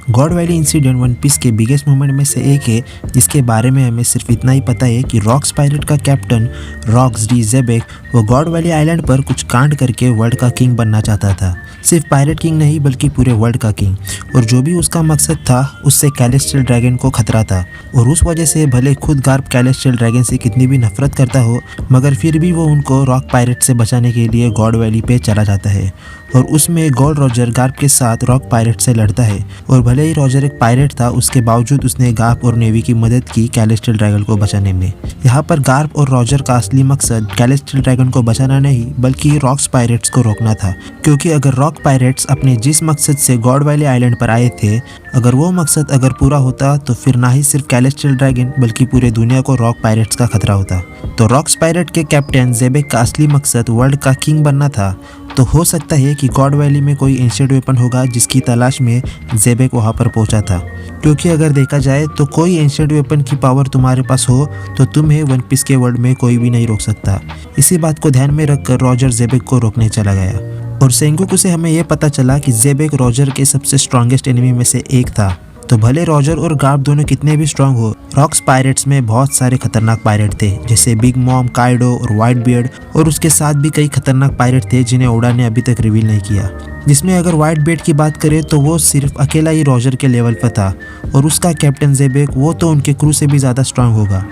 God Valley incident One Piece के biggest moment में से एक है, जिसके बारे में हमें सिर्फ इतना ही पता है कि रॉक्स पायरेट का कैप्टन रॉक्स डी ज़ेबेक वो गॉड वैली आइलैंड पर कुछ कांड करके वर्ल्ड का किंग बनना चाहता था। सिर्फ पायरेट किंग नहीं बल्कि पूरे वर्ल्ड का किंग। और जो भी उसका मकसद था उससे कैलेस्टियल ड्रैगन को खतरा था, और उस वजह से भले खुद गार्प कैलेस्टियल ड्रैगन से कितनी भी नफरत करता हो, मगर फिर भी वो उनको रॉक पायरेट से बचाने के लिए गॉड वैली पे चला जाता है। और उसमें गोल्ड रॉजर गार्प के साथ रॉक पायरेट से लड़ता है। और भले ही रॉजर एक पायरेट था, उसके बावजूद उसने गार्प और नेवी की मदद की कैलेस्टियल ड्रैगन को बचाने में। यहाँ पर गार्प और रॉजर का असली मकसद कैलेस्टियल ड्रैगन को बचाना नहीं बल्कि रॉक्स पायरेट्स को रोकना था, क्योंकि अगर रॉक पायरेट्स अपने जिस मकसद से गॉड वैली आइलैंड पर आए थे, अगर वो मकसद अगर पूरा होता तो फिर ना ही सिर्फ कैलेस्टियल ड्रैगन बल्कि पूरे दुनिया को रॉक पायरेट्स का खतरा होता। तो रॉक्स पायरेट के कैप्टन ज़ेबेक का असली मकसद वर्ल्ड का किंग बनना था। तो हो सकता है कि गॉड वैली में कोई एंशिएंट वेपन होगा जिसकी तलाश में ज़ेबेक वहाँ पर पहुँचा था, क्योंकि अगर देखा जाए तो कोई एंशिएंट वेपन की पावर तुम्हारे पास हो तो तुम्हें वन पीस के वर्ल्ड में कोई भी नहीं रोक सकता। इसी बात को ध्यान में रखकर रॉजर ज़ेबेक को रोकने चला गया, और सेंगोकू से हमें यह पता चला कि ज़ेबेक रॉजर के सबसे स्ट्रॉन्गेस्ट एनिमी में से एक था। तो भले रॉजर और गार्प दोनों कितने भी स्ट्रांग हो, रॉक्स पायरेट्स में बहुत सारे खतरनाक पायरेट थे, जैसे बिग मॉम, काइडो और व्हाइट बियर्ड, और उसके साथ भी कई खतरनाक पायरेट थे जिन्हें ओडा ने अभी तक रिवील नहीं किया। जिसमें अगर व्हाइट बियर्ड की बात करें तो वो सिर्फ अकेला ही रॉजर के लेवल पर था, और उसका कैप्टन ज़ेबेक वो तो उनके क्रू से भी ज़्यादा स्ट्रांग होगा।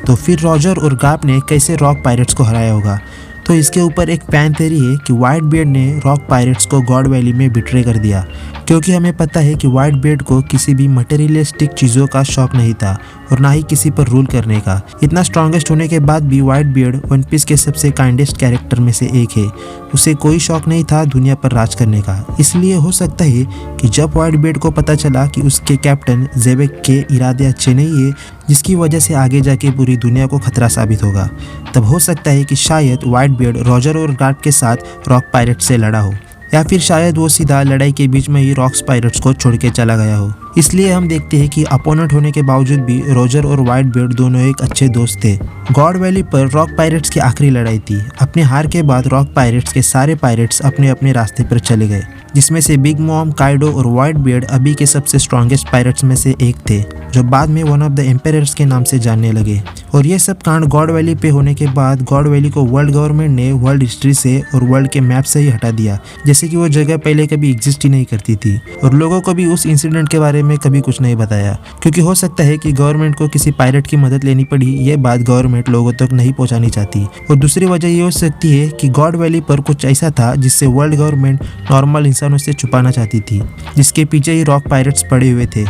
तो फिर रॉजर और गार्प ने कैसे रॉक पायरेट्स को हराया होगा? तो इसके ऊपर एक फैन थ्योरी है कि व्हाइट बियर्ड ने रॉक पायरेट्स को गॉड वैली में बिट्रे कर दिया, क्योंकि हमें पता है कि व्हाइट बियर्ड को किसी भी मटेरियलिस्टिक चीज़ों का शौक नहीं था और ना ही किसी पर रूल करने का। इतना स्ट्रॉन्गेस्ट होने के बाद भी व्हाइट बियर्ड वन पीस के सबसे काइंडेस्ट कैरेक्टर में से एक है। उसे कोई शौक नहीं था दुनिया पर राज करने का। इसलिए हो सकता है कि जब व्हाइट बियर्ड को पता चला कि उसके कैप्टन ज़ेबेक के इरादे अच्छे नहीं है, जिसकी वजह से आगे जाके पूरी दुनिया को खतरा साबित होगा, तब हो सकता है कि शायद व्हाइट बियर्ड रॉजर और गार्प के साथ रॉक पायरेट से लड़ा हो, या फिर शायद वो सीधा लड़ाई के बीच में ही रॉक्स पायरेट्स को छोड़ के चला गया हो। इसलिए हम देखते हैं कि अपोनेंट होने के बावजूद भी रॉजर और व्हाइट बियर्ड दोनों एक अच्छे दोस्त थे। गॉड वैली पर रॉक पायरेट्स की आखिरी लड़ाई थी। अपने हार के बाद रॉक पायरेट्स के सारे पायरेट्स अपने अपने रास्ते पर चले गए, जिसमें से बिग मॉम, काइडो और व्हाइट बियर्ड अभी के सबसे स्ट्रॉन्गेस्ट पायरेट्स में से एक थे, जो बाद में वन ऑफ द एम्पेयर्स के नाम से जानने लगे। और ये सब कांड गॉड वैली पे होने के बाद गॉड वैली को वर्ल्ड गवर्नमेंट ने वर्ल्ड हिस्ट्री से और वर्ल्ड के मैप से ही हटा दिया, जैसे कि वो जगह पहले कभी एग्जिस्ट ही नहीं करती थी। और लोगों को भी उस इंसिडेंट के बारे में कभी कुछ नहीं बताया, क्योंकि हो सकता है कि गवर्नमेंट को किसी पायरेट की मदद लेनी पड़ी। ये बात गवर्नमेंट लोगों तक नहीं पहुंचानी चाहती। और दूसरी वजह ये हो सकती है कि गॉड वैली पर कुछ ऐसा था जिससे वर्ल्ड गवर्नमेंट नॉर्मल इंसानों से छुपाना चाहती थी, जिसके पीछे ही रॉक पायरेट्स पड़े हुए थे।